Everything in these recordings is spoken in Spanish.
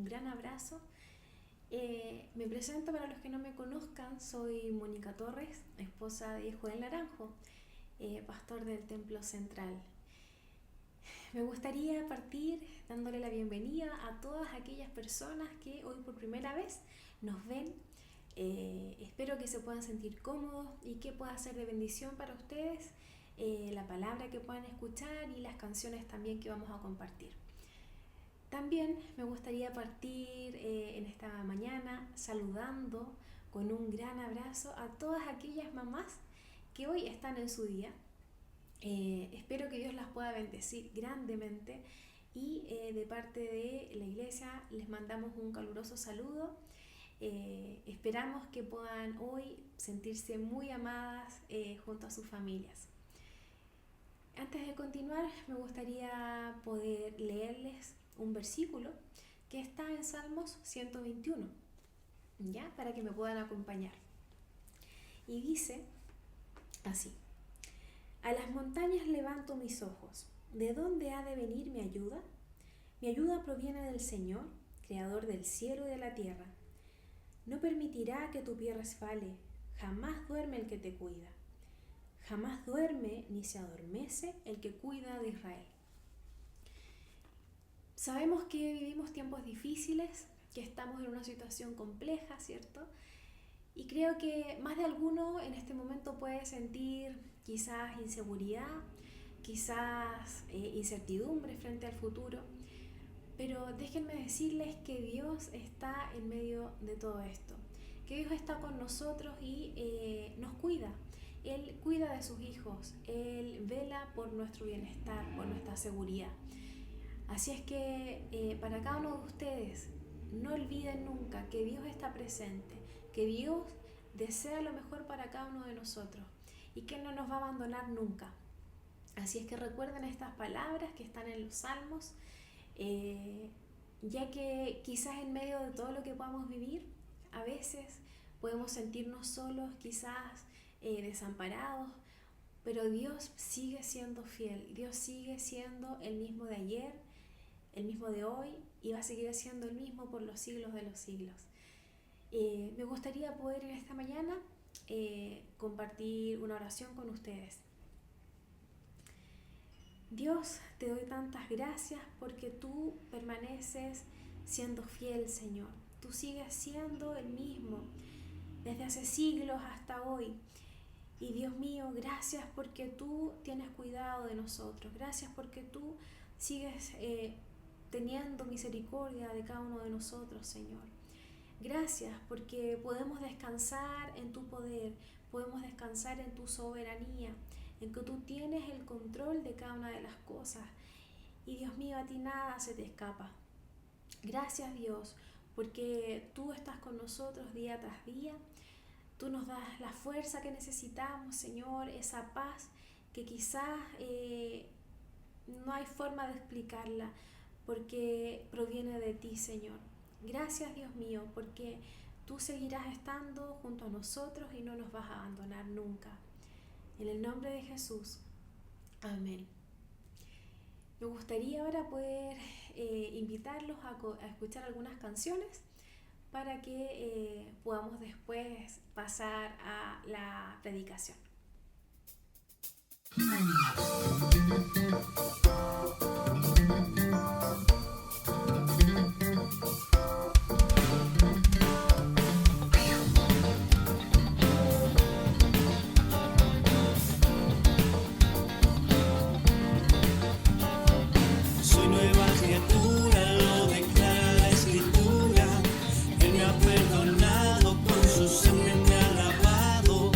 un gran abrazo. Me presento para los que no me conozcan, soy Mónica Torres, esposa de Joel Naranjo, pastor del Templo Central. Me gustaría partir dándole la bienvenida a todas aquellas personas que hoy por primera vez nos ven. Espero que se puedan sentir cómodos y que pueda ser de bendición para ustedes la palabra que puedan escuchar y las canciones también que vamos a compartir. También me gustaría partir en esta mañana saludando con un gran abrazo a todas aquellas mamás que hoy están en su día. Espero que Dios las pueda bendecir grandemente y de parte de la iglesia les mandamos un caluroso saludo. Esperamos que puedan hoy sentirse muy amadas junto a sus familias. Antes de continuar, me gustaría poder leerles un versículo que está en Salmos 121, ¿ya? Para que me puedan acompañar. Y dice así: a las montañas levanto mis ojos. ¿De dónde ha de venir mi ayuda? Mi ayuda proviene del Señor, creador del cielo y de la tierra. No permitirá que tu pie resbale, jamás duerme el que te cuida. Jamás duerme ni se adormece el que cuida de Israel. Sabemos que vivimos tiempos difíciles, que estamos en una situación compleja, ¿cierto? Y creo que más de alguno en este momento puede sentir quizás inseguridad, quizás incertidumbre frente al futuro. Pero déjenme decirles que Dios está en medio de todo esto, que Dios está con nosotros y nos cuida. Él cuida de sus hijos, Él vela por nuestro bienestar, por nuestra seguridad. Así es que para cada uno de ustedes, no olviden nunca que Dios está presente, que Dios desea lo mejor para cada uno de nosotros y que Él no nos va a abandonar nunca. Así es que recuerden estas palabras que están en los Salmos, ya que quizás en medio de todo lo que podamos vivir, a veces podemos sentirnos solos, quizás desamparados, pero Dios sigue siendo fiel. Dios sigue siendo el mismo de ayer, el mismo de hoy y va a seguir siendo el mismo por los siglos de los siglos. Me gustaría poder en esta mañana compartir una oración con ustedes. Dios, te doy tantas gracias porque tú permaneces siendo fiel, Señor. Tú sigues siendo el mismo desde hace siglos hasta hoy. Y Dios mío, gracias porque tú tienes cuidado de nosotros. Gracias porque tú sigues teniendo misericordia de cada uno de nosotros, Señor. Gracias porque podemos descansar en tu poder, podemos descansar en tu soberanía, en que tú tienes el control de cada una de las cosas. Y Dios mío, a ti nada se te escapa. Gracias, Dios, porque tú estás con nosotros día tras día. Tú nos das la fuerza que necesitamos, Señor, esa paz que quizás no hay forma de explicarla, porque proviene de ti, Señor. Gracias, Dios mío, porque tú seguirás estando junto a nosotros y no nos vas a abandonar nunca. En el nombre de Jesús. Amén. Me gustaría ahora poder invitarlos a escuchar algunas canciones para que podamos después pasar a la predicación. Soy nueva criatura, lo declara la Escritura. Él me ha perdonado, con su sangre me ha lavado.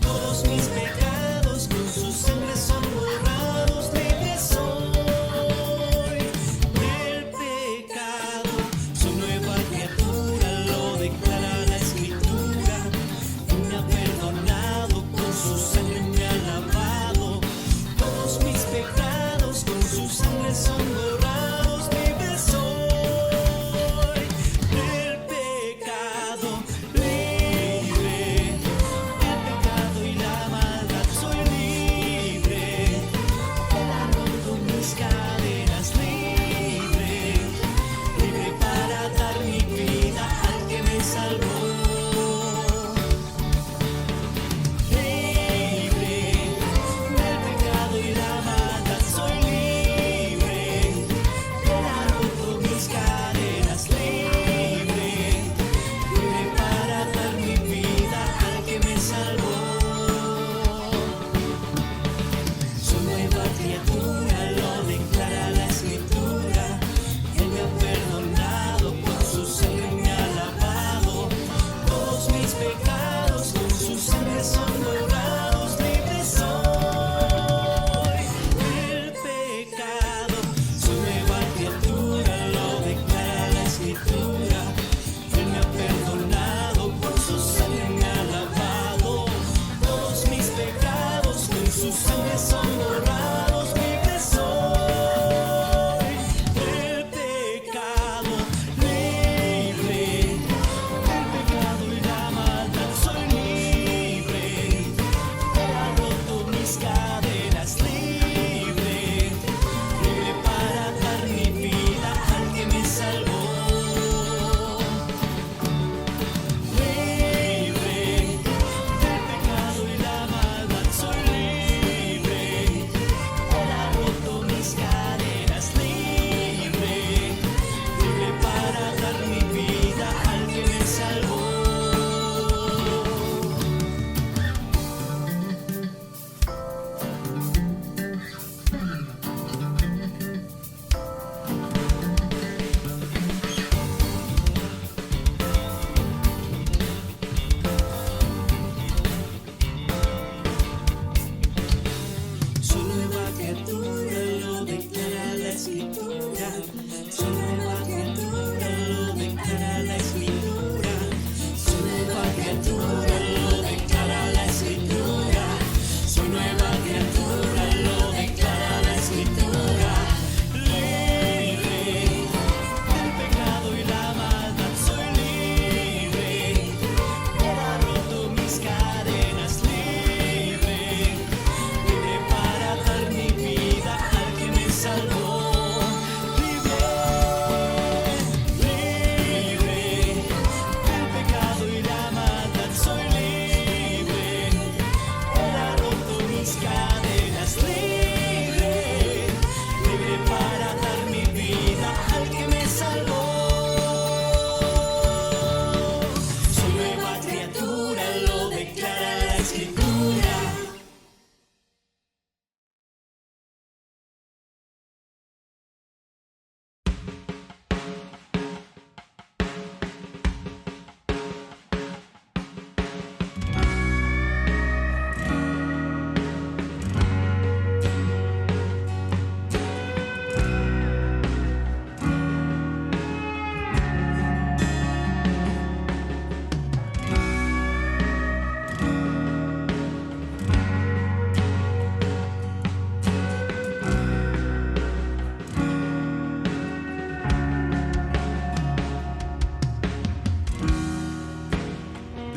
Todos mis pecados con su sangre son borrados. Libre soy del pecado.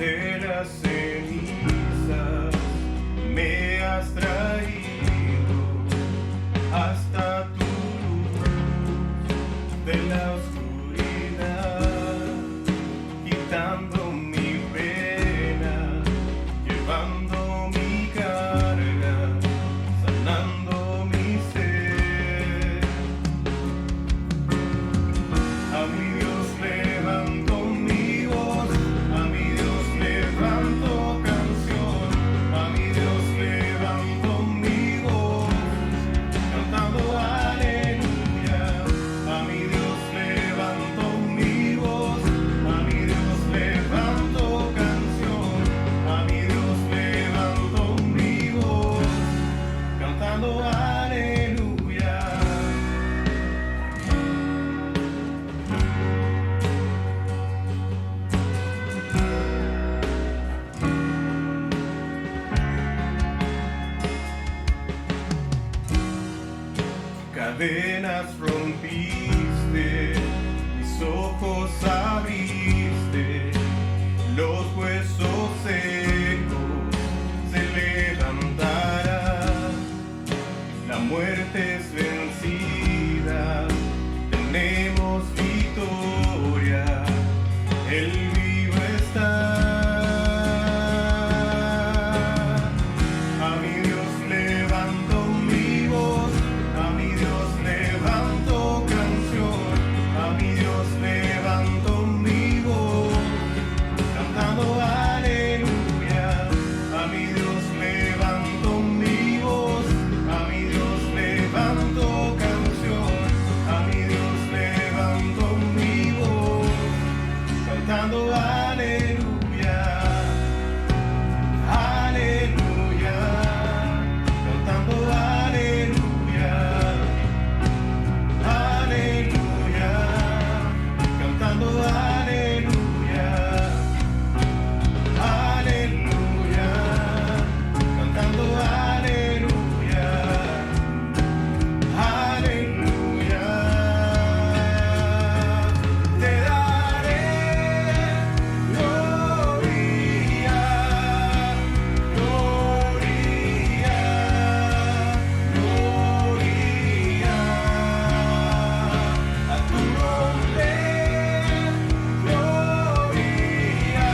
de las cenizas me has traído hasta tu luz de la oscuridad, quitando mi pena, llevando mi carga, sanando mi ser. A mi Dios levanto mi voz, a mi Dios levanto canción, a mi Dios levanto mi voz, cantando aleluya. A mi Dios levanto mi voz, a mi Dios levanto canción, a mi Dios levanto mi voz, cantando aleluya. Cadenas rompiste, mis ojos abriste, los huesos secos se levantarán, la muerte es vencida, tenemos victoria, Él vivo está. A mi Dios levanto mi voz, a mi Dios levanto canción, a mi Dios levanto mi voz, cantando aleluya. A mi Dios levanto mi voz, a mi Dios levanto canción, a mi Dios levanto mi voz, cantando aleluya. Aleluya, cantando aleluya. Aleluya, cantando aleluya. Aleluya, cantando aleluya. Aleluya. Te daré gloria, gloria, gloria a tu nombre, gloria,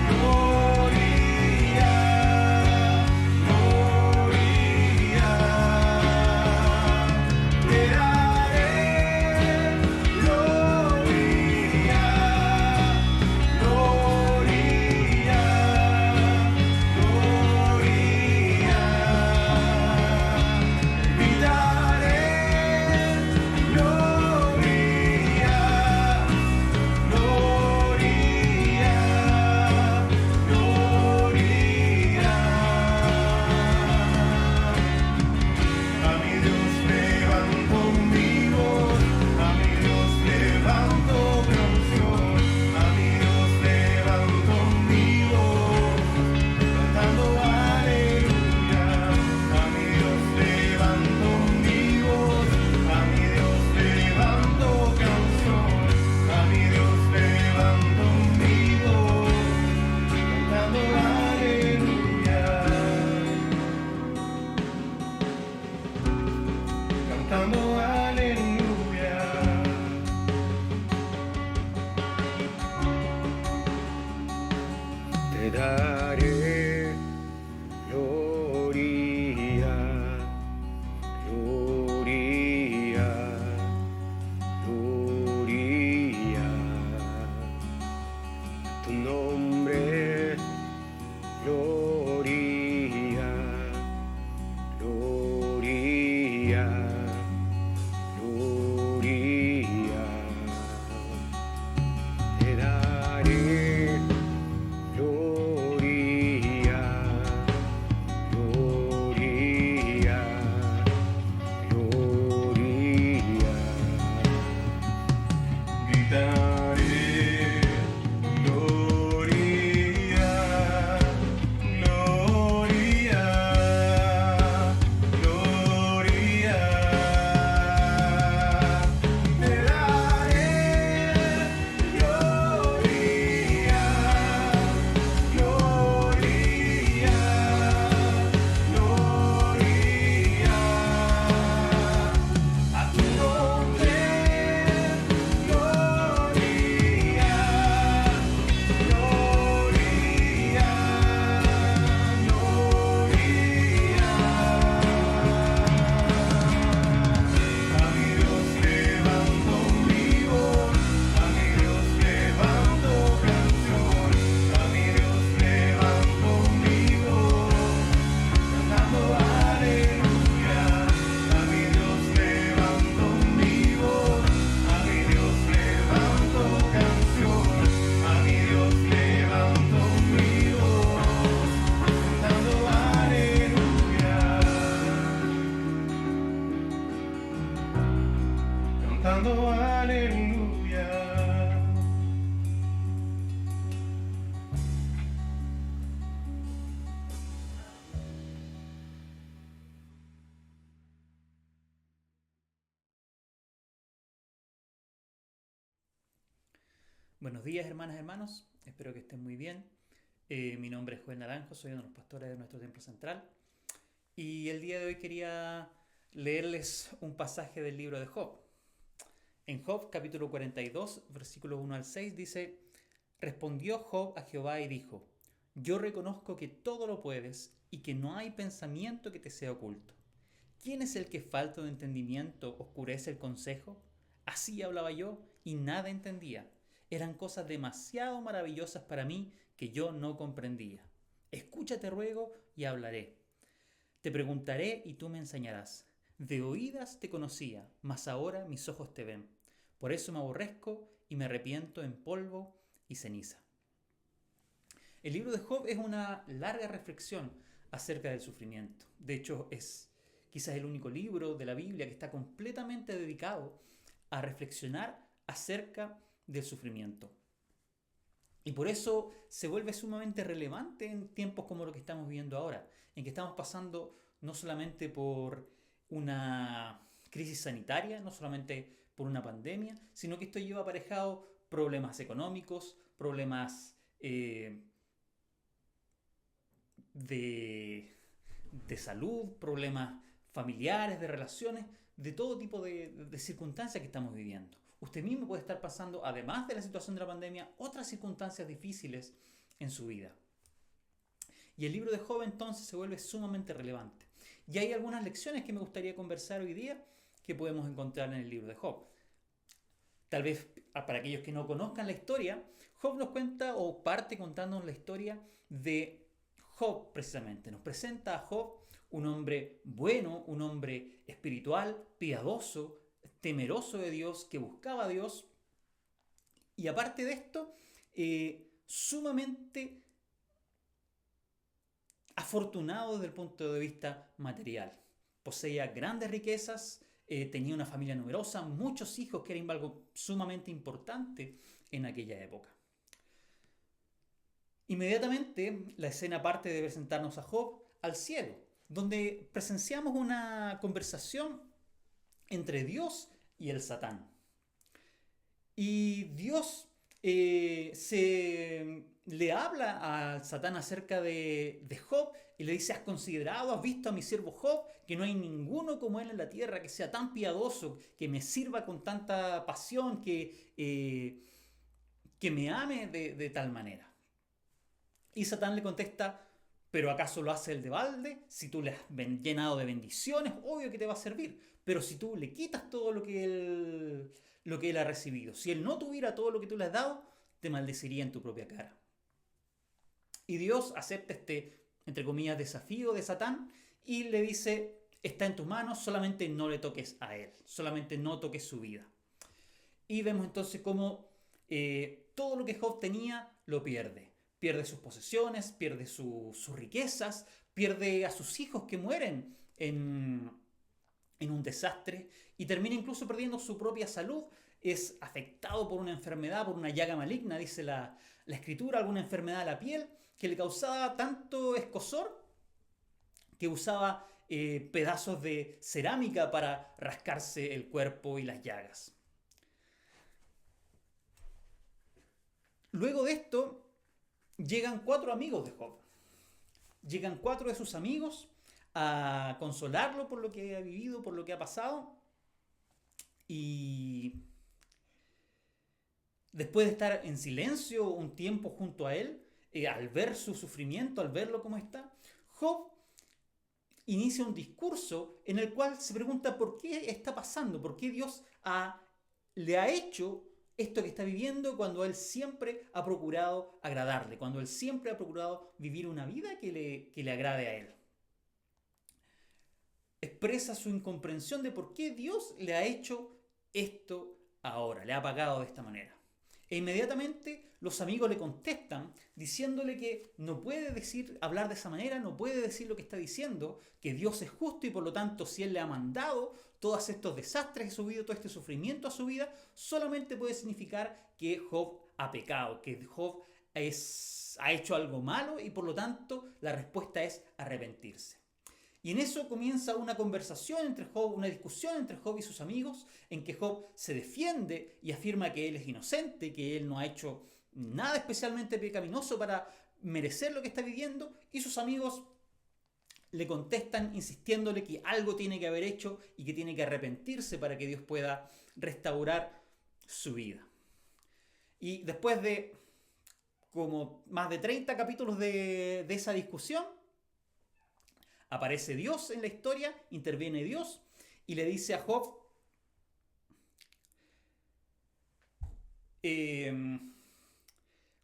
gloria, gloria. Te daré gloria, gloria, gloria. Gritaré gloria, gloria, gloria. A mi Dios levanto mi voz, a mi Dios levanto canción, a mi Dios levanto mi voz, cantando aleluya. A mi Dios levanto mi voz, a mi Dios levanto canción, a mi Dios levanto mi voz, cantando aleluya. Cantando aleluya. Te daré gloria, gloria, gloria. Tu nombre, gloria, gloria, gloria. Te daré gloria. Buenos días, hermanas y hermanos. Espero que estén muy bien. Mi nombre es Joel Naranjo, soy uno de los pastores de nuestro templo central. Y el día de hoy quería leerles un pasaje del libro de Job. En Job, capítulo 42, versículos 1 al 6, dice: Respondió Job a Jehová y dijo: Yo reconozco que todo lo puedes y que no hay pensamiento que te sea oculto. ¿Quién es el que falto de entendimiento oscurece el consejo? Así hablaba yo y nada entendía. Eran cosas demasiado maravillosas para mí que yo no comprendía. Escúchate, ruego, y hablaré. Te preguntaré y tú me enseñarás. De oídas te conocía, mas ahora mis ojos te ven. Por eso me aborrezco y me arrepiento en polvo y ceniza. El libro de Job es una larga reflexión acerca del sufrimiento. De hecho, es quizás el único libro de la Biblia que está completamente dedicado a reflexionar acerca del sufrimiento. Y por eso se vuelve sumamente relevante en tiempos como lo que estamos viviendo ahora, en que estamos pasando no solamente por una crisis sanitaria, no solamente por una pandemia, sino que esto lleva aparejado problemas económicos, problemas de salud, problemas familiares, de relaciones, de todo tipo de circunstancias que estamos viviendo. Usted mismo puede estar pasando, además de la situación de la pandemia, otras circunstancias difíciles en su vida. Y el libro de Job entonces se vuelve sumamente relevante. Y hay algunas lecciones que me gustaría conversar hoy día que podemos encontrar en el libro de Job. Tal vez para aquellos que no conozcan la historia, Job nos cuenta o parte contándonos la historia de Job precisamente. Nos presenta a Job, un hombre bueno, un hombre espiritual, piadoso, temeroso de Dios, que buscaba a Dios. Y aparte de esto, sumamente afortunado desde el punto de vista material. Poseía grandes riquezas, tenía una familia numerosa, muchos hijos, que era algo sumamente importante en aquella época. Inmediatamente la escena parte de presentarnos a Job al cielo, donde presenciamos una conversación entre Dios y el Satán. Y Dios le habla al Satán acerca de Job y le dice: ¿has considerado, has visto a mi siervo Job? Que no hay ninguno como él en la tierra, que sea tan piadoso, que me sirva con tanta pasión, que me ame de tal manera. Y Satán le contesta: ¿pero acaso lo hace el de balde? Si tú le has llenado de bendiciones, obvio que te va a servir. Pero si tú le quitas todo lo que él ha recibido, si él no tuviera todo lo que tú le has dado, te maldeciría en tu propia cara. Y Dios acepta este, entre comillas, desafío de Satán y le dice: está en tus manos, solamente no le toques a él, solamente no toques su vida. Y vemos entonces cómo todo lo que Job tenía lo pierde. Pierde sus posesiones, pierde sus riquezas, pierde a sus hijos que mueren en un desastre y termina incluso perdiendo su propia salud. Es afectado por una enfermedad, por una llaga maligna, dice la escritura, alguna enfermedad de la piel que le causaba tanto escozor que usaba pedazos de cerámica para rascarse el cuerpo y las llagas. Luego de esto, llegan 4 amigos de Job. Llegan 4 de sus amigos a consolarlo por lo que ha vivido, por lo que ha pasado. Y después de estar en silencio un tiempo junto a él, al ver su sufrimiento, al verlo como está, Job inicia un discurso en el cual se pregunta por qué está pasando, por qué Dios le ha hecho esto que está viviendo, cuando él siempre ha procurado agradarle, cuando él siempre ha procurado vivir una vida que le agrade a él. Expresa su incomprensión de por qué Dios le ha hecho esto ahora, le ha pagado de esta manera. E inmediatamente los amigos le contestan diciéndole que no puede hablar de esa manera, no puede decir lo que está diciendo, que Dios es justo y por lo tanto si Él le ha mandado todos estos desastres a su vida, todo este sufrimiento a su vida, solamente puede significar que Job ha pecado, que Job ha hecho algo malo y por lo tanto la respuesta es arrepentirse. Y en eso comienza una conversación entre Job, una discusión entre Job y sus amigos, en que Job se defiende y afirma que él es inocente, que él no ha hecho nada especialmente pecaminoso para merecer lo que está viviendo, y sus amigos le contestan insistiéndole que algo tiene que haber hecho y que tiene que arrepentirse para que Dios pueda restaurar su vida. Y después de como más de 30 capítulos de esa discusión, aparece Dios en la historia, interviene Dios y le dice a Job,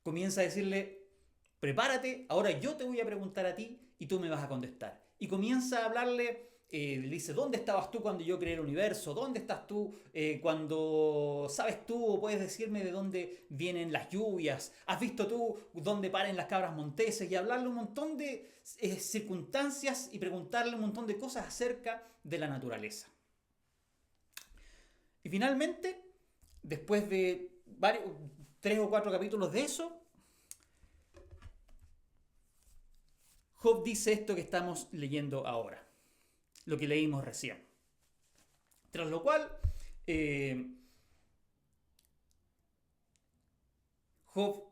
comienza a decirle, prepárate, ahora yo te voy a preguntar a ti y tú me vas a contestar. Y comienza a hablarle, le dice, ¿dónde estabas tú cuando yo creé el universo? ¿Dónde estás tú cuando sabes tú o puedes decirme de dónde vienen las lluvias? ¿Has visto tú dónde paren las cabras monteses? Y hablarle un montón de circunstancias y preguntarle un montón de cosas acerca de la naturaleza. Y finalmente, después de varios, 3 o 4 capítulos de eso, Job dice esto que estamos leyendo ahora, lo que leímos recién. Tras lo cual, Job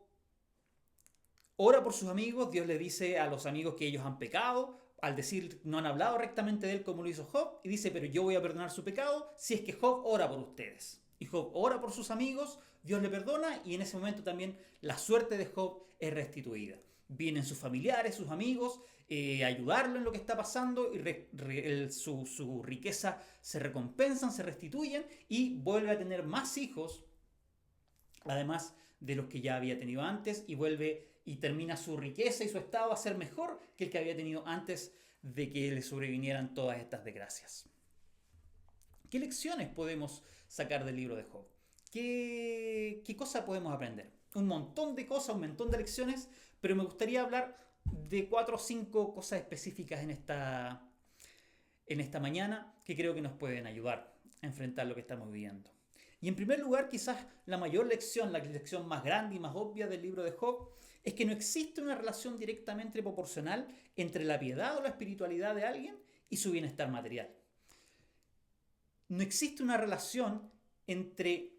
ora por sus amigos, Dios le dice a los amigos que ellos han pecado, al decir no han hablado rectamente de él como lo hizo Job, y dice, pero yo voy a perdonar su pecado si es que Job ora por ustedes. Y Job ora por sus amigos, Dios le perdona, y en ese momento también la suerte de Job es restituida. Vienen sus familiares, sus amigos, a ayudarlo en lo que está pasando y su riqueza se recompensan, se restituyen y vuelve a tener más hijos, además de los que ya había tenido antes, y vuelve y termina su riqueza y su estado a ser mejor que el que había tenido antes de que le sobrevinieran todas estas desgracias. ¿Qué lecciones podemos sacar del libro de Job? ¿Qué cosas podemos aprender? Un montón de cosas, un montón de lecciones, pero me gustaría hablar de 4 o 5 cosas específicas en esta mañana que creo que nos pueden ayudar a enfrentar lo que estamos viviendo. Y en primer lugar, quizás la mayor lección, la lección más grande y más obvia del libro de Job, es que no existe una relación directamente proporcional entre la piedad o la espiritualidad de alguien y su bienestar material. No existe una relación entre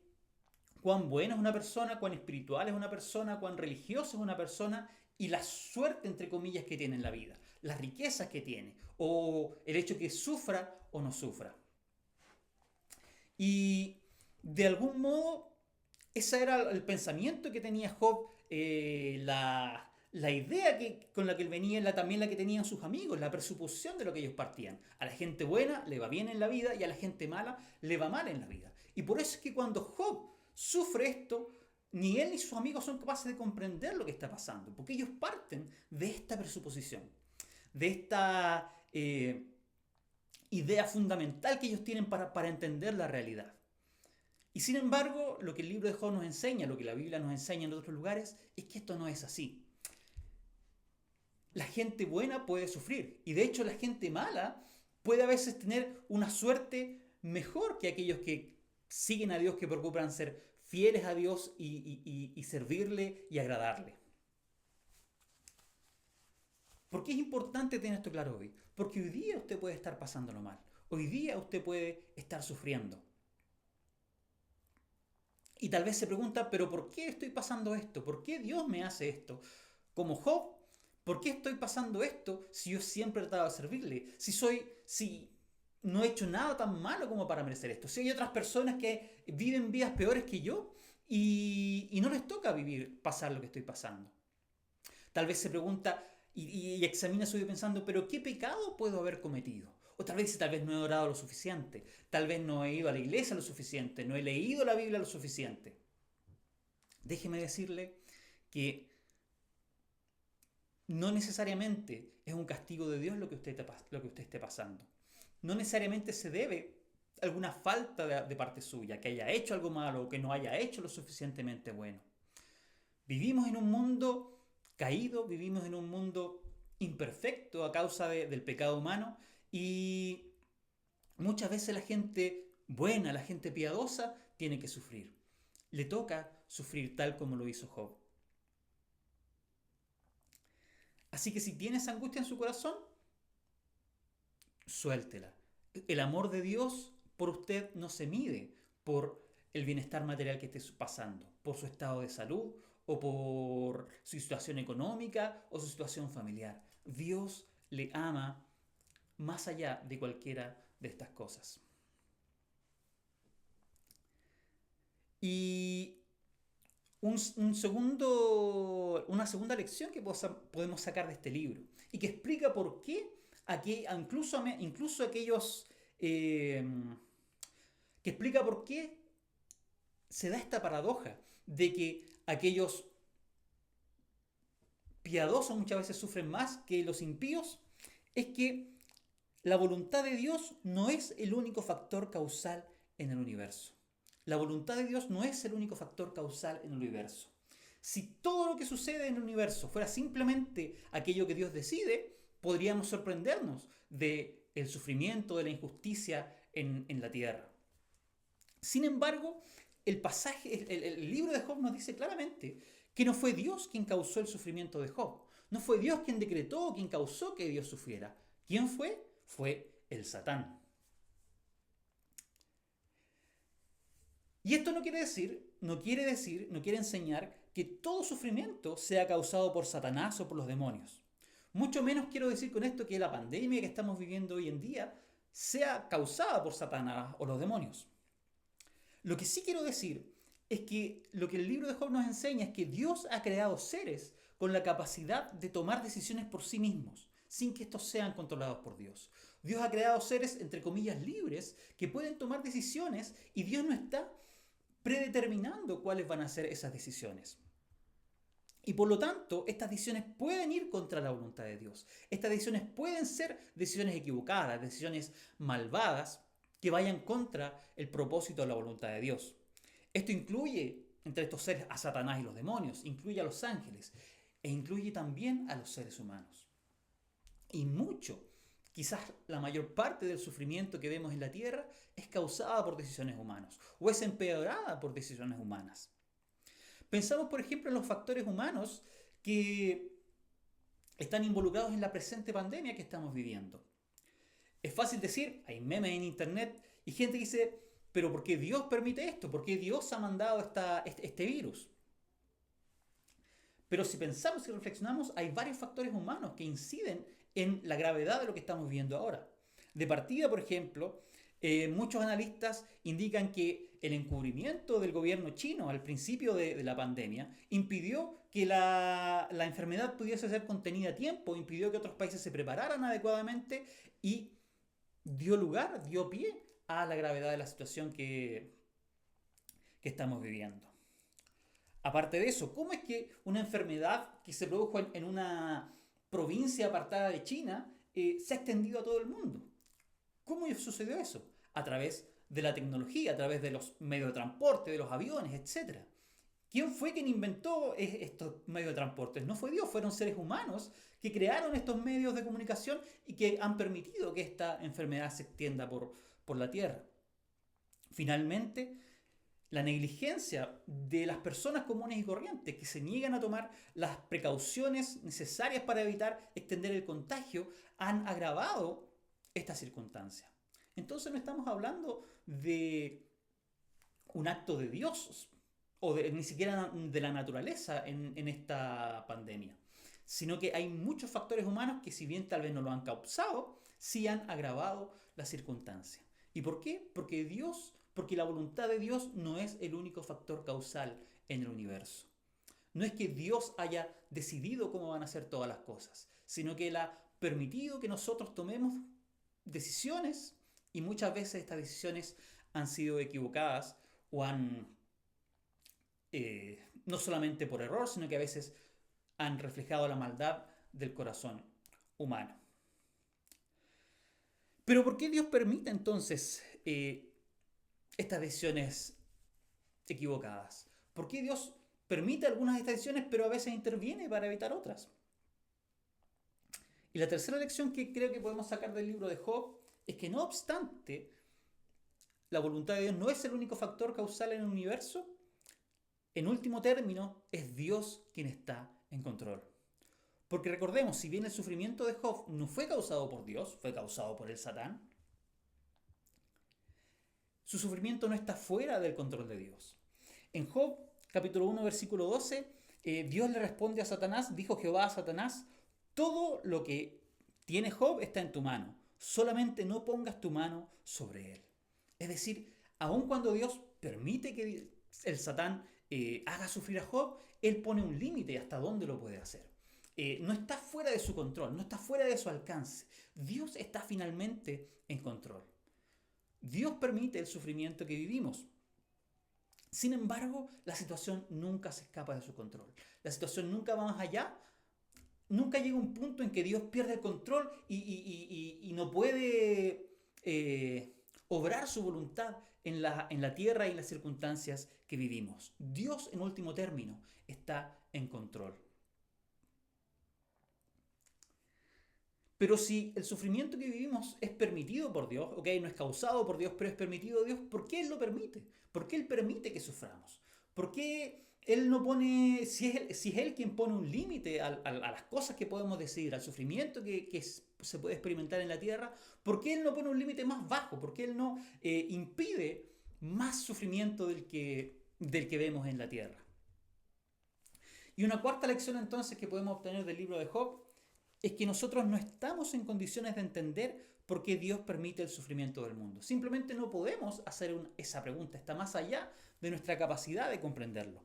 cuán buena es una persona, cuán espiritual es una persona, cuán religiosa es una persona y la suerte, entre comillas, que tiene en la vida, las riquezas que tiene, o el hecho que sufra o no sufra. Y de algún modo, ese era el pensamiento que tenía Job, la idea con la que él venía, también la que tenían sus amigos, la presuposición de lo que ellos partían. A la gente buena le va bien en la vida y a la gente mala le va mal en la vida. Y por eso es que cuando Job sufre esto, ni él ni sus amigos son capaces de comprender lo que está pasando, porque ellos parten de esta presuposición, de esta idea fundamental que ellos tienen para entender la realidad. Y sin embargo, lo que el libro de Job nos enseña, lo que la Biblia nos enseña en otros lugares, es que esto no es así. La gente buena puede sufrir, y de hecho la gente mala puede a veces tener una suerte mejor que aquellos que siguen a Dios, que procuran ser fieles a Dios y servirle y agradarle. ¿Por qué es importante tener esto claro hoy? Porque hoy día usted puede estar pasándolo mal. Hoy día usted puede estar sufriendo. Y tal vez se pregunta, ¿pero por qué estoy pasando esto? ¿Por qué Dios me hace esto? Como Job, ¿por qué estoy pasando esto si yo siempre he tratado de servirle? Si no he hecho nada tan malo como para merecer esto. Si hay otras personas que viven vidas peores que yo y no les toca pasar lo que estoy pasando. Tal vez se pregunta y examina su vida pensando, ¿pero qué pecado puedo haber cometido? O tal vez no he orado lo suficiente, tal vez no he ido a la iglesia lo suficiente, no he leído la Biblia lo suficiente. Déjeme decirle que no necesariamente es un castigo de Dios lo que usted esté pasando. No necesariamente se debe a alguna falta de parte suya, que haya hecho algo malo o que no haya hecho lo suficientemente bueno. Vivimos en un mundo caído, vivimos en un mundo imperfecto a causa del pecado humano, y muchas veces la gente buena, la gente piadosa, tiene que sufrir. Le toca sufrir tal como lo hizo Job. Así que si tienes angustia en su corazón, suéltela. El amor de Dios por usted no se mide por el bienestar material que esté pasando, por su estado de salud o por su situación económica o su situación familiar. Dios le ama más allá de cualquiera de estas cosas. Y una segunda lección que podemos sacar de este libro y que explica por qué aquí, incluso aquellos que explica por qué se da esta paradoja de que aquellos piadosos muchas veces sufren más que los impíos, es que la voluntad de Dios no es el único factor causal en el universo. La voluntad de Dios no es el único factor causal en el universo. Si todo lo que sucede en el universo fuera simplemente aquello que Dios decide, podríamos sorprendernos del sufrimiento, de la injusticia en la tierra. Sin embargo, el libro de Job nos dice claramente que no fue Dios quien causó el sufrimiento de Job. No fue Dios quien decretó, quien causó que Dios sufriera. ¿Quién fue? Fue el Satán. Y esto no quiere enseñar que todo sufrimiento sea causado por Satanás o por los demonios. Mucho menos quiero decir con esto que la pandemia que estamos viviendo hoy en día sea causada por Satanás o los demonios. Lo que sí quiero decir es que lo que el libro de Job nos enseña es que Dios ha creado seres con la capacidad de tomar decisiones por sí mismos, sin que estos sean controlados por Dios. Dios ha creado seres, entre comillas, libres, que pueden tomar decisiones y Dios no está predeterminando cuáles van a ser esas decisiones. Y por lo tanto, estas decisiones pueden ir contra la voluntad de Dios. Estas decisiones pueden ser decisiones equivocadas, decisiones malvadas, que vayan contra el propósito de la voluntad de Dios. Esto incluye entre estos seres a Satanás y los demonios, incluye a los ángeles e incluye también a los seres humanos. Y mucho, quizás la mayor parte del sufrimiento que vemos en la tierra es causada por decisiones humanas o es empeorada por decisiones humanas. Pensamos, por ejemplo, en los factores humanos que están involucrados en la presente pandemia que estamos viviendo. Es fácil decir, hay memes en internet y gente dice, pero ¿por qué Dios permite esto? ¿Por qué Dios ha mandado este virus? Pero si pensamos y reflexionamos, hay varios factores humanos que inciden en la gravedad de lo que estamos viviendo ahora. De partida, por ejemplo, muchos analistas indican que el encubrimiento del gobierno chino al principio de la pandemia impidió que la enfermedad pudiese ser contenida a tiempo, impidió que otros países se prepararan adecuadamente y dio pie a la gravedad de la situación que estamos viviendo. Aparte de eso, ¿cómo es que una enfermedad que se produjo en una provincia apartada de China se ha extendido a todo el mundo? ¿Cómo sucedió eso? A través de la tecnología, a través de los medios de transporte, de los aviones, etc. ¿Quién fue quien inventó estos medios de transporte? No fue Dios, fueron seres humanos que crearon estos medios de comunicación y que han permitido que esta enfermedad se extienda por la tierra. Finalmente, la negligencia de las personas comunes y corrientes que se niegan a tomar las precauciones necesarias para evitar extender el contagio han agravado esta circunstancia. Entonces no estamos hablando de un acto de Dios o ni siquiera de la naturaleza en esta pandemia, sino que hay muchos factores humanos que, si bien tal vez no lo han causado, sí han agravado la circunstancia. ¿Y por qué? Porque la voluntad de Dios no es el único factor causal en el universo. No es que Dios haya decidido cómo van a ser todas las cosas, sino que Él ha permitido que nosotros tomemos decisiones y muchas veces estas decisiones han sido equivocadas o no solamente por error, sino que a veces han reflejado la maldad del corazón humano. Pero ¿por qué Dios permite entonces estas decisiones equivocadas? ¿Por qué Dios permite algunas de estas decisiones pero a veces interviene para evitar otras? Y la tercera lección que creo que podemos sacar del libro de Job es que, no obstante la voluntad de Dios no es el único factor causal en el universo, en último término es Dios quien está en control. Porque recordemos, si bien el sufrimiento de Job no fue causado por Dios, fue causado por el Satán, su sufrimiento no está fuera del control de Dios. En Job, capítulo 1, versículo 12, Dios le responde a Satanás, dijo Jehová a Satanás, todo lo que tiene Job está en tu mano, solamente no pongas tu mano sobre él. Es decir, aun cuando Dios permite que el Satán haga sufrir a Job, él pone un límite hasta dónde lo puede hacer. No está fuera de su control, no está fuera de su alcance. Dios está finalmente en control. Dios permite el sufrimiento que vivimos. Sin embargo, la situación nunca se escapa de su control. La situación nunca va más allá. Nunca llega un punto en que Dios pierde el control y no puede obrar su voluntad en la tierra y en las circunstancias que vivimos. Dios, en último término, está en control. Pero si el sufrimiento que vivimos es permitido por Dios, ok, no es causado por Dios, pero es permitido por Dios, ¿por qué Él lo permite? ¿Por qué Él permite que suframos? ¿Por qué Él no pone, si es Él quien pone un límite a las cosas que podemos decidir, al sufrimiento que se puede experimentar en la tierra? ¿Por qué Él no pone un límite más bajo? ¿Por qué Él no impide más sufrimiento del que vemos en la tierra? Y una cuarta lección entonces que podemos obtener del libro de Job es que nosotros no estamos en condiciones de entender por qué Dios permite el sufrimiento del mundo. Simplemente no podemos hacer esa pregunta, está más allá de nuestra capacidad de comprenderlo.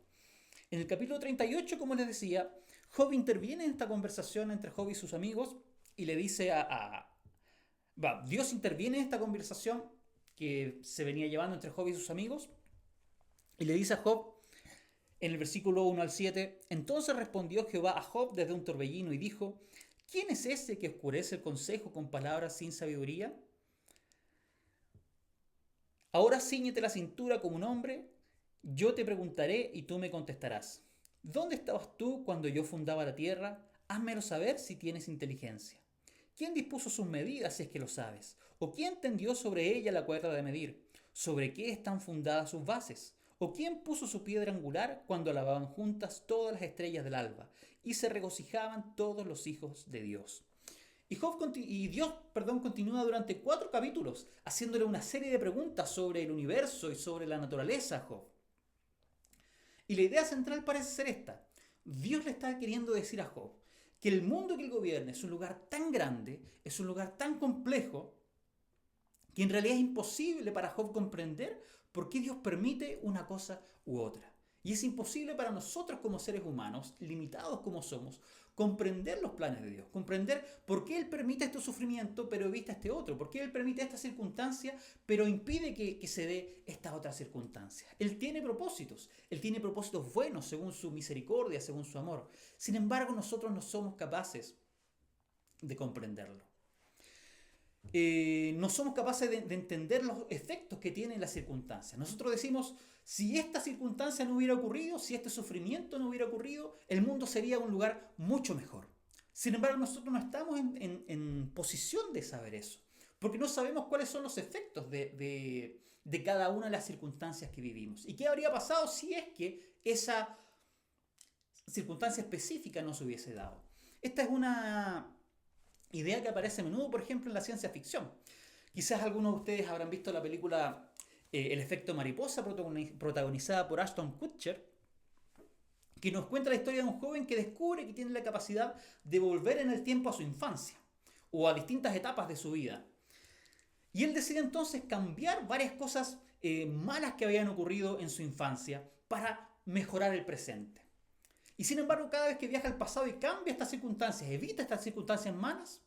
En el capítulo 38, como les decía, Job interviene en esta conversación entre Job y sus amigos y le dice Dios interviene en esta conversación que se venía llevando entre Job y sus amigos y le dice a Job, en el versículo 1 al 7, entonces respondió Jehová a Job desde un torbellino y dijo, ¿quién es ese que oscurece el consejo con palabras sin sabiduría? Ahora cíñete la cintura como un hombre, yo te preguntaré y tú me contestarás. ¿Dónde estabas tú cuando yo fundaba la tierra? Házmelo saber si tienes inteligencia. ¿Quién dispuso sus medidas si es que lo sabes? ¿O quién tendió sobre ella la cuerda de medir? ¿Sobre qué están fundadas sus bases? ¿O quién puso su piedra angular cuando alababan juntas todas las estrellas del alba y se regocijaban todos los hijos de Dios? Y Dios continúa durante 4 capítulos haciéndole una serie de preguntas sobre el universo y sobre la naturaleza a Job. Y la idea central parece ser esta. Dios le está queriendo decir a Job que el mundo que él gobierna es un lugar tan grande, es un lugar tan complejo, que en realidad es imposible para Job comprender por qué Dios permite una cosa u otra. Y es imposible para nosotros como seres humanos, limitados como somos, comprender los planes de Dios, comprender por qué Él permite este sufrimiento pero evita este otro, por qué Él permite esta circunstancia pero impide que se dé esta otra circunstancia. Él tiene propósitos buenos según su misericordia, según su amor. Sin embargo, nosotros no somos capaces de comprenderlo. No somos capaces de entender los efectos que tienen las circunstancias. Nosotros decimos, si esta circunstancia no hubiera ocurrido, si este sufrimiento no hubiera ocurrido, el mundo sería un lugar mucho mejor. Sin embargo, nosotros no estamos en posición de saber eso, porque no sabemos cuáles son los efectos de cada una de las circunstancias que vivimos. ¿Y qué habría pasado si es que esa circunstancia específica no se hubiese dado? Esta es una idea que aparece a menudo, por ejemplo, en la ciencia ficción. Quizás algunos de ustedes habrán visto la película El efecto mariposa, protagonizada por Ashton Kutcher, que nos cuenta la historia de un joven que descubre que tiene la capacidad de volver en el tiempo a su infancia o a distintas etapas de su vida. Y él decide entonces cambiar varias cosas malas que habían ocurrido en su infancia para mejorar el presente. Y sin embargo, cada vez que viaja al pasado y cambia estas circunstancias, evita estas circunstancias malas,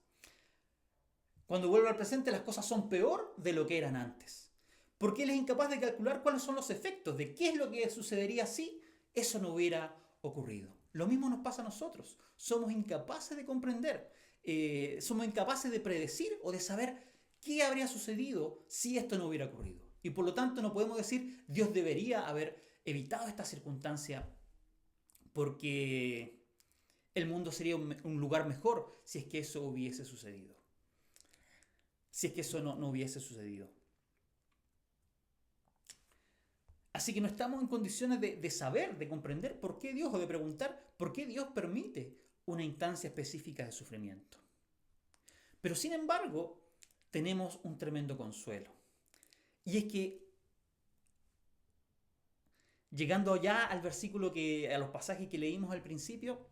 cuando vuelve al presente las cosas son peor de lo que eran antes. Porque él es incapaz de calcular cuáles son los efectos, de qué es lo que sucedería si eso no hubiera ocurrido. Lo mismo nos pasa a nosotros. Somos incapaces de comprender, somos incapaces de predecir o de saber qué habría sucedido si esto no hubiera ocurrido. Y por lo tanto no podemos decir, Dios debería haber evitado esta circunstancia porque el mundo sería un lugar mejor si es que eso hubiese sucedido. Si es que eso no hubiese sucedido. Así que no estamos en condiciones de saber, de comprender por qué Dios, o de preguntar por qué Dios permite una instancia específica de sufrimiento. Pero sin embargo, tenemos un tremendo consuelo. Y es que, llegando ya al versículo a los pasajes que leímos al principio,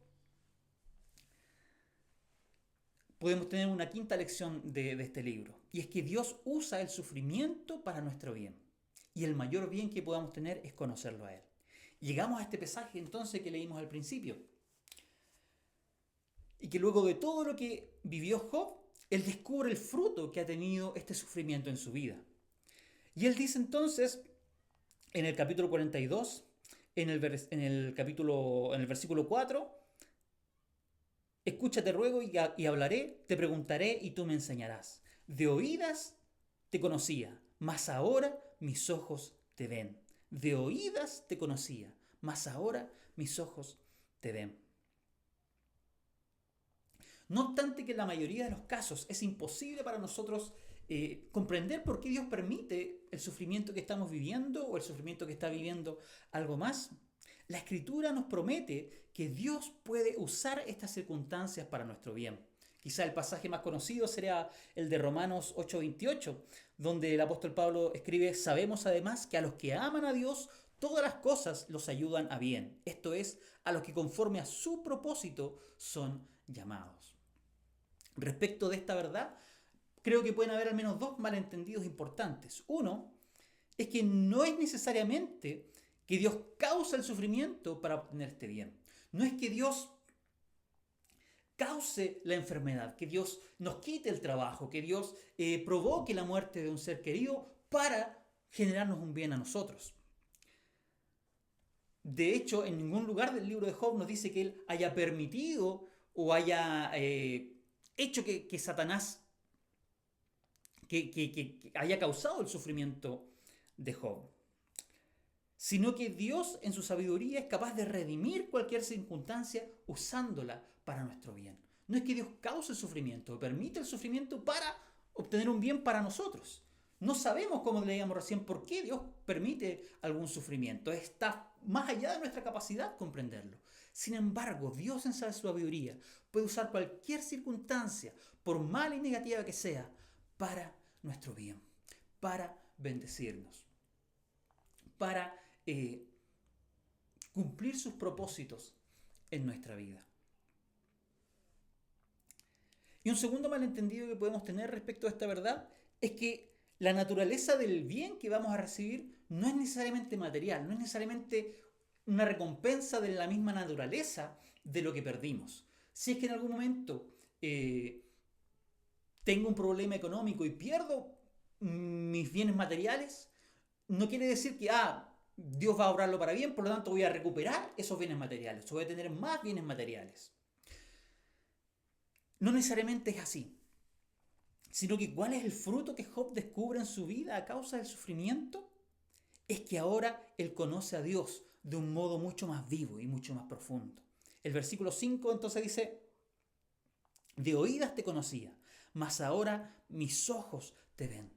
podemos tener una quinta lección de este libro. Y es que Dios usa el sufrimiento para nuestro bien. Y el mayor bien que podamos tener es conocerlo a Él. Llegamos a este pasaje entonces que leímos al principio. Y que luego de todo lo que vivió Job, él descubre el fruto que ha tenido este sufrimiento en su vida. Y él dice entonces, en el capítulo 42, en el versículo 4, escúchate ruego y hablaré, te preguntaré y tú me enseñarás. De oídas te conocía, mas ahora mis ojos te ven. De oídas te conocía, mas ahora mis ojos te ven. No obstante que en la mayoría de los casos es imposible para nosotros comprender por qué Dios permite el sufrimiento que estamos viviendo o el sufrimiento que está viviendo algo más, la Escritura nos promete que Dios puede usar estas circunstancias para nuestro bien. Quizá el pasaje más conocido será el de Romanos 8:28, donde el apóstol Pablo escribe: sabemos además que a los que aman a Dios, todas las cosas los ayudan a bien. Esto es, a los que conforme a su propósito son llamados. Respecto de esta verdad, creo que pueden haber al menos dos malentendidos importantes. Uno es que no es necesariamente que Dios causa el sufrimiento para obtener este bien. No es que Dios cause la enfermedad, que Dios nos quite el trabajo, que Dios provoque la muerte de un ser querido para generarnos un bien a nosotros. De hecho, en ningún lugar del libro de Job nos dice que él haya permitido o haya hecho que Satanás que haya causado el sufrimiento de Job, sino que Dios en su sabiduría es capaz de redimir cualquier circunstancia usándola para nuestro bien. No es que Dios cause el sufrimiento o permite el sufrimiento para obtener un bien para nosotros. No sabemos, como leíamos recién, por qué Dios permite algún sufrimiento. Está más allá de nuestra capacidad de comprenderlo. Sin embargo, Dios en su sabiduría puede usar cualquier circunstancia, por mala y negativa que sea, para nuestro bien, para bendecirnos, para cumplir sus propósitos en nuestra vida. Y un segundo malentendido que podemos tener respecto a esta verdad es que la naturaleza del bien que vamos a recibir no es necesariamente material, no es necesariamente una recompensa de la misma naturaleza de lo que perdimos. Si es que en algún momento tengo un problema económico y pierdo mis bienes materiales, no quiere decir que Dios va a obrarlo para bien, por lo tanto voy a recuperar esos bienes materiales, o voy a tener más bienes materiales. No necesariamente es así, sino que ¿cuál es el fruto que Job descubre en su vida a causa del sufrimiento? Es que ahora él conoce a Dios de un modo mucho más vivo y mucho más profundo. El versículo 5 entonces dice: de oídas te conocía, mas ahora mis ojos te ven.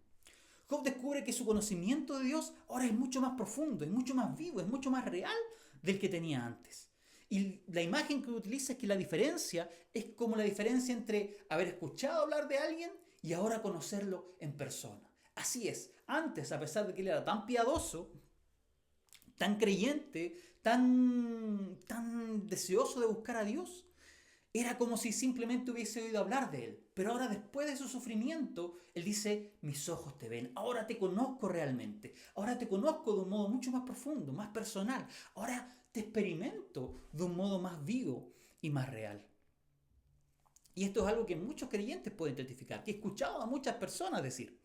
Job descubre que su conocimiento de Dios ahora es mucho más profundo, es mucho más vivo, es mucho más real del que tenía antes. Y la imagen que utiliza es que la diferencia es como la diferencia entre haber escuchado hablar de alguien y ahora conocerlo en persona. Así es, antes, a pesar de que él era tan piadoso, tan creyente, tan deseoso de buscar a Dios, era como si simplemente hubiese oído hablar de él. Pero ahora, después de su sufrimiento, él dice: mis ojos te ven, ahora te conozco realmente, ahora te conozco de un modo mucho más profundo, más personal, ahora te experimento de un modo más vivo y más real. Y esto es algo que muchos creyentes pueden identificar, que he escuchado a muchas personas decir,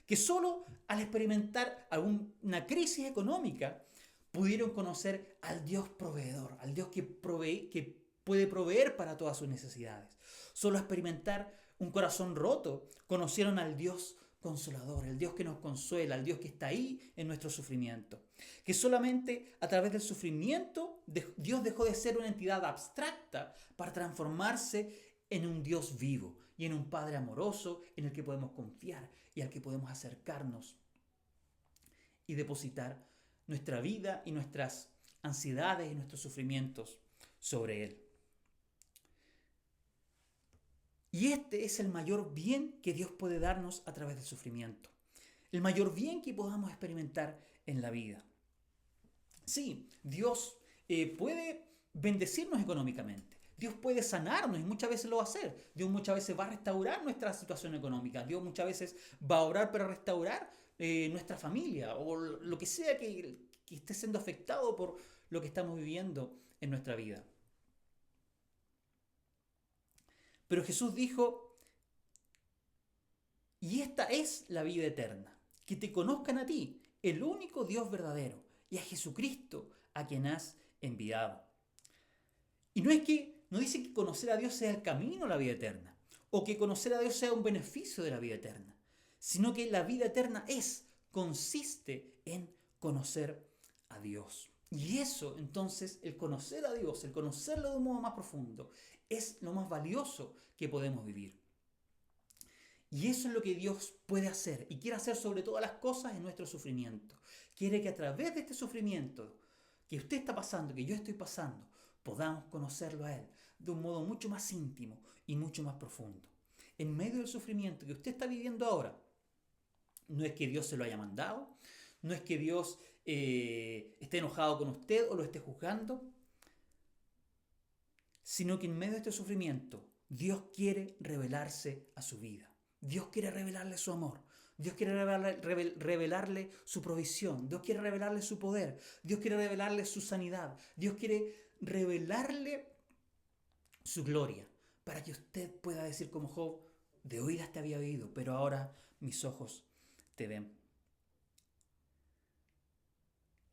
que solo al experimentar alguna crisis económica pudieron conocer al Dios proveedor, al Dios que puede proveer para todas sus necesidades. Solo al experimentar un corazón roto conocieron al Dios consolador, el Dios que nos consuela, el Dios que está ahí en nuestro sufrimiento. Que solamente a través del sufrimiento Dios dejó de ser una entidad abstracta para transformarse en un Dios vivo y en un Padre amoroso en el que podemos confiar y al que podemos acercarnos y depositar nuestra vida y nuestras ansiedades y nuestros sufrimientos sobre Él. Y este es el mayor bien que Dios puede darnos a través del sufrimiento. El mayor bien que podamos experimentar en la vida. Sí, Dios puede bendecirnos económicamente. Dios puede sanarnos y muchas veces lo va a hacer. Dios muchas veces va a restaurar nuestra situación económica. Dios muchas veces va a orar para restaurar nuestra familia o lo que sea que esté siendo afectado por lo que estamos viviendo en nuestra vida. Pero Jesús dijo, y esta es la vida eterna, que te conozcan a ti, el único Dios verdadero, y a Jesucristo, a quien has enviado. Y no dice que conocer a Dios sea el camino a la vida eterna, o que conocer a Dios sea un beneficio de la vida eterna, sino que la vida eterna consiste en conocer a Dios. Y eso, entonces, el conocer a Dios, el conocerlo de un modo más profundo, es lo más valioso que podemos vivir. Y eso es lo que Dios puede hacer y quiere hacer sobre todas las cosas en nuestro sufrimiento. Quiere que a través de este sufrimiento que usted está pasando, que yo estoy pasando, podamos conocerlo a Él de un modo mucho más íntimo y mucho más profundo. En medio del sufrimiento que usted está viviendo ahora, no es que Dios se lo haya mandado, no es que Dios esté enojado con usted o lo esté juzgando, sino que en medio de este sufrimiento Dios quiere revelarse a su vida. Dios quiere revelarle su amor. Dios quiere revelarle su provisión. Dios quiere revelarle su poder. Dios quiere revelarle su sanidad. Dios quiere revelarle su gloria para que usted pueda decir como Job, de oídas te había oído, pero ahora mis ojos te ven.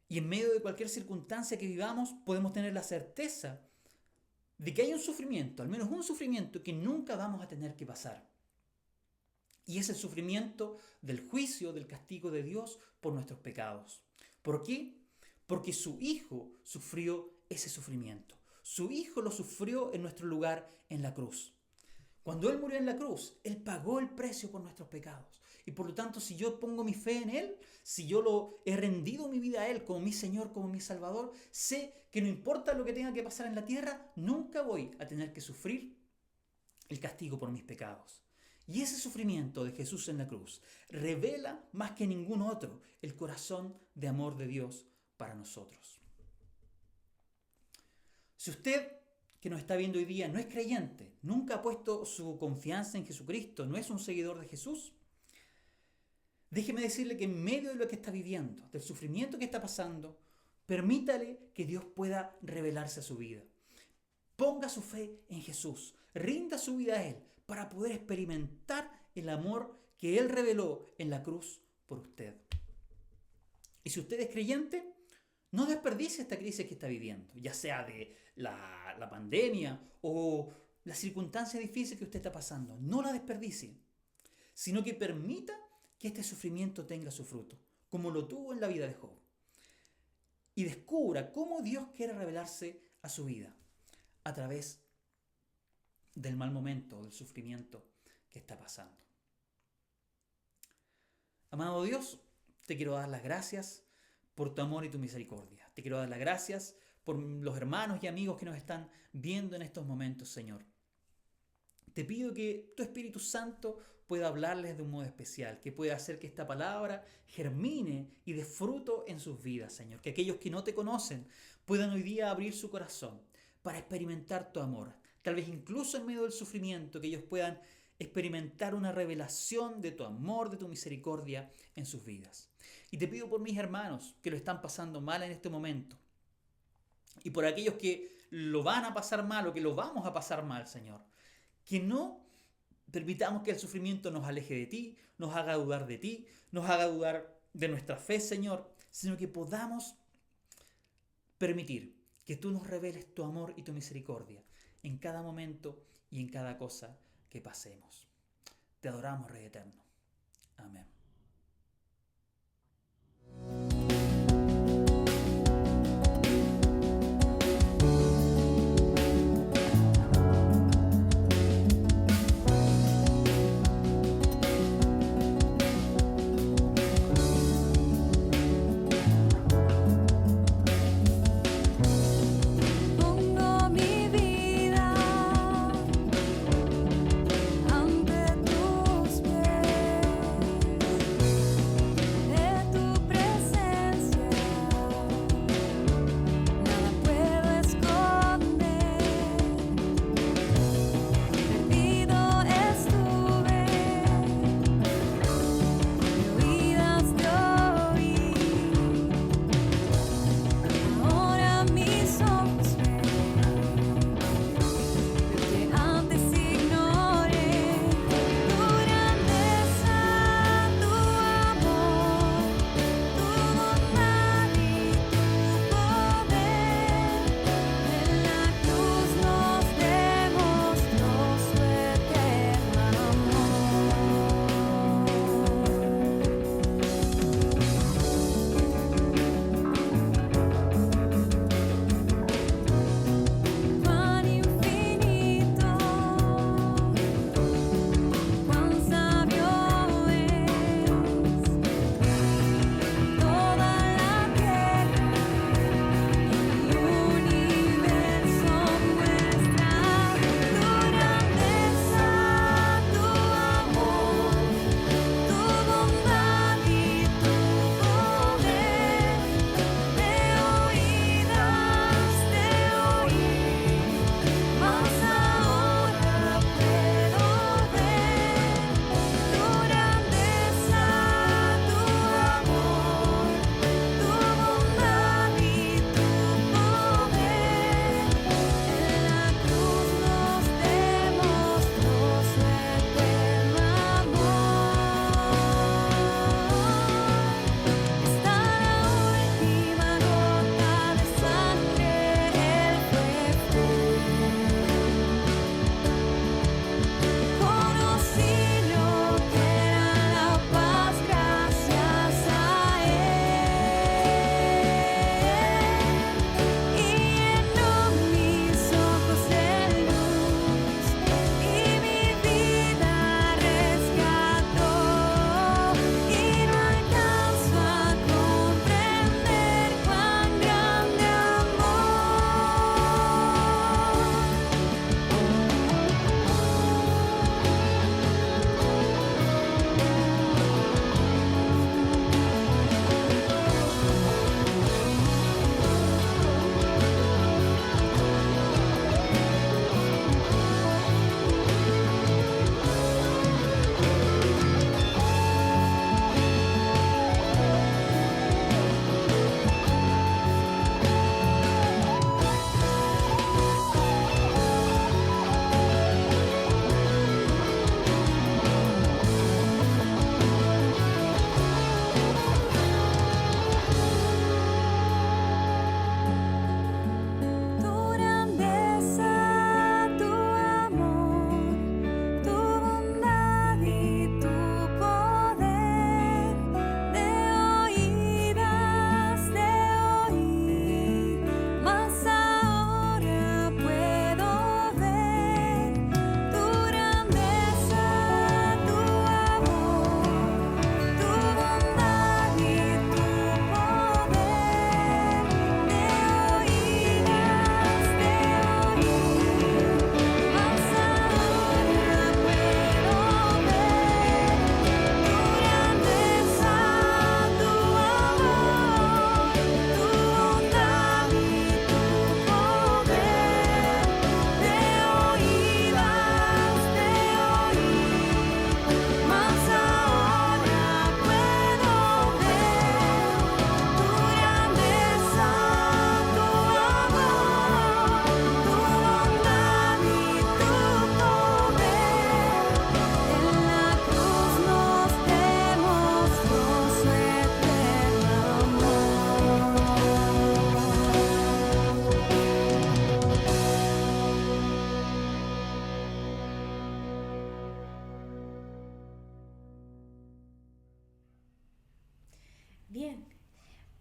Y en medio de cualquier circunstancia que vivamos, podemos tener la certeza de que hay un sufrimiento, al menos un sufrimiento que nunca vamos a tener que pasar. Y es el sufrimiento del juicio, del castigo de Dios por nuestros pecados. ¿Por qué? Porque su Hijo sufrió ese sufrimiento. Su Hijo lo sufrió en nuestro lugar en la cruz. Cuando Él murió en la cruz, Él pagó el precio por nuestros pecados. Y por lo tanto, si yo pongo mi fe en Él, si yo lo he rendido mi vida a Él como mi Señor, como mi Salvador, sé que no importa lo que tenga que pasar en la tierra, nunca voy a tener que sufrir el castigo por mis pecados. Y ese sufrimiento de Jesús en la cruz revela más que ningún otro el corazón de amor de Dios para nosotros. Si usted que nos está viendo hoy día no es creyente, nunca ha puesto su confianza en Jesucristo, no es un seguidor de Jesús, déjeme decirle que en medio de lo que está viviendo, del sufrimiento que está pasando, permítale que Dios pueda revelarse a su vida. Ponga su fe en Jesús, rinda su vida a Él para poder experimentar el amor que Él reveló en la cruz por usted. Y si usted es creyente, no desperdicie esta crisis que está viviendo, ya sea de la pandemia o la circunstancia difícil que usted está pasando. No la desperdicie, sino que permita que este sufrimiento tenga su fruto, como lo tuvo en la vida de Job. Y descubra cómo Dios quiere revelarse a su vida a través del mal momento, del sufrimiento que está pasando. Amado Dios, te quiero dar las gracias por tu amor y tu misericordia. Te quiero dar las gracias por los hermanos y amigos que nos están viendo en estos momentos, Señor. Te pido que tu Espíritu Santo pueda hablarles de un modo especial, que pueda hacer que esta palabra germine y dé fruto en sus vidas, Señor. Que aquellos que no te conocen puedan hoy día abrir su corazón para experimentar tu amor. Tal vez incluso en medio del sufrimiento, que ellos puedan experimentar una revelación de tu amor, de tu misericordia en sus vidas. Y te pido por mis hermanos que lo están pasando mal en este momento. Y por aquellos que lo van a pasar mal o que lo vamos a pasar mal, Señor. Que no permitamos que el sufrimiento nos aleje de ti, nos haga dudar de ti, nos haga dudar de nuestra fe, Señor, sino que podamos permitir que tú nos reveles tu amor y tu misericordia en cada momento y en cada cosa que pasemos. Te adoramos, Rey Eterno. Amén. Pongo mi vida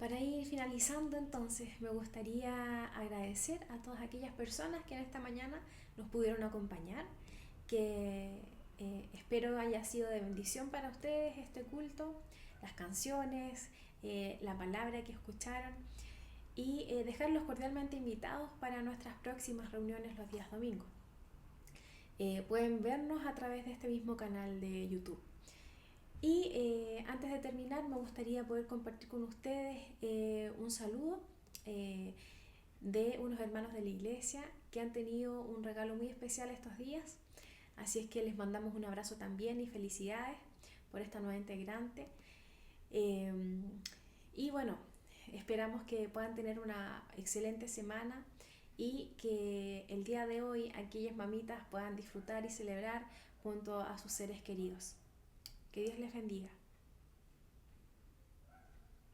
Para ir finalizando, entonces, me gustaría agradecer a todas aquellas personas que en esta mañana nos pudieron acompañar, que espero haya sido de bendición para ustedes este culto, las canciones, la palabra que escucharon, y dejarlos cordialmente invitados para nuestras próximas reuniones los días domingos. Pueden vernos a través de este mismo canal de YouTube. Y antes de terminar, me gustaría poder compartir con ustedes un saludo de unos hermanos de la iglesia que han tenido un regalo muy especial estos días. Así es que les mandamos un abrazo también y felicidades por esta nueva integrante. Y bueno, esperamos que puedan tener una excelente semana y que el día de hoy aquellas mamitas puedan disfrutar y celebrar junto a sus seres queridos. Que Dios les bendiga.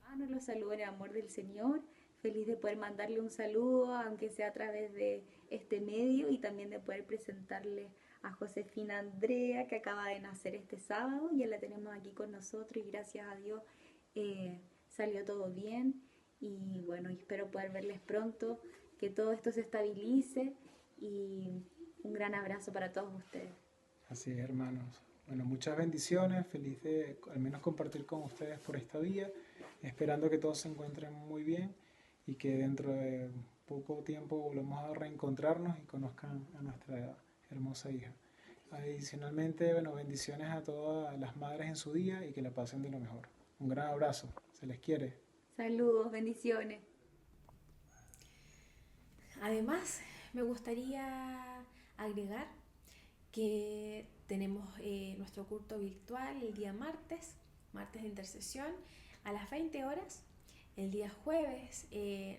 Hermanos, los saludo en el amor del Señor. Feliz de poder mandarle un saludo, aunque sea a través de este medio, y también de poder presentarle a Josefina Andrea, que acaba de nacer este sábado. Ya la tenemos aquí con nosotros y gracias a Dios salió todo bien. Y bueno, espero poder verles pronto, que todo esto se estabilice, y un gran abrazo para todos ustedes. Así es, hermanos. Bueno, muchas bendiciones, feliz de al menos compartir con ustedes por esta vía, esperando que todos se encuentren muy bien y que dentro de poco tiempo volvamos a reencontrarnos y conozcan a nuestra hermosa hija. Adicionalmente, bueno, bendiciones a todas las madres en su día y que la pasen de lo mejor. Un gran abrazo, se les quiere. Saludos, bendiciones. Además, me gustaría agregar que tenemos nuestro culto virtual el día martes de intercesión a las 20 horas. El día jueves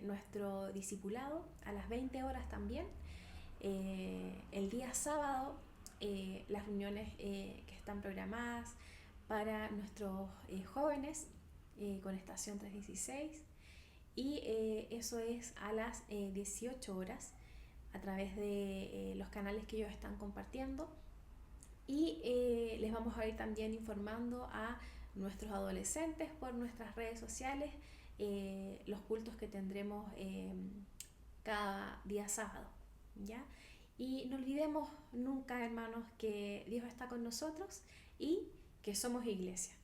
nuestro discipulado a las 20 horas también. El día sábado las reuniones que están programadas para nuestros jóvenes con estación 316, y eso es a las 18 horas a través de los canales que ellos están compartiendo, y les vamos a ir también informando a nuestros adolescentes por nuestras redes sociales los cultos que tendremos cada día sábado, ¿ya? Y no olvidemos nunca, hermanos, que Dios está con nosotros y que somos iglesia.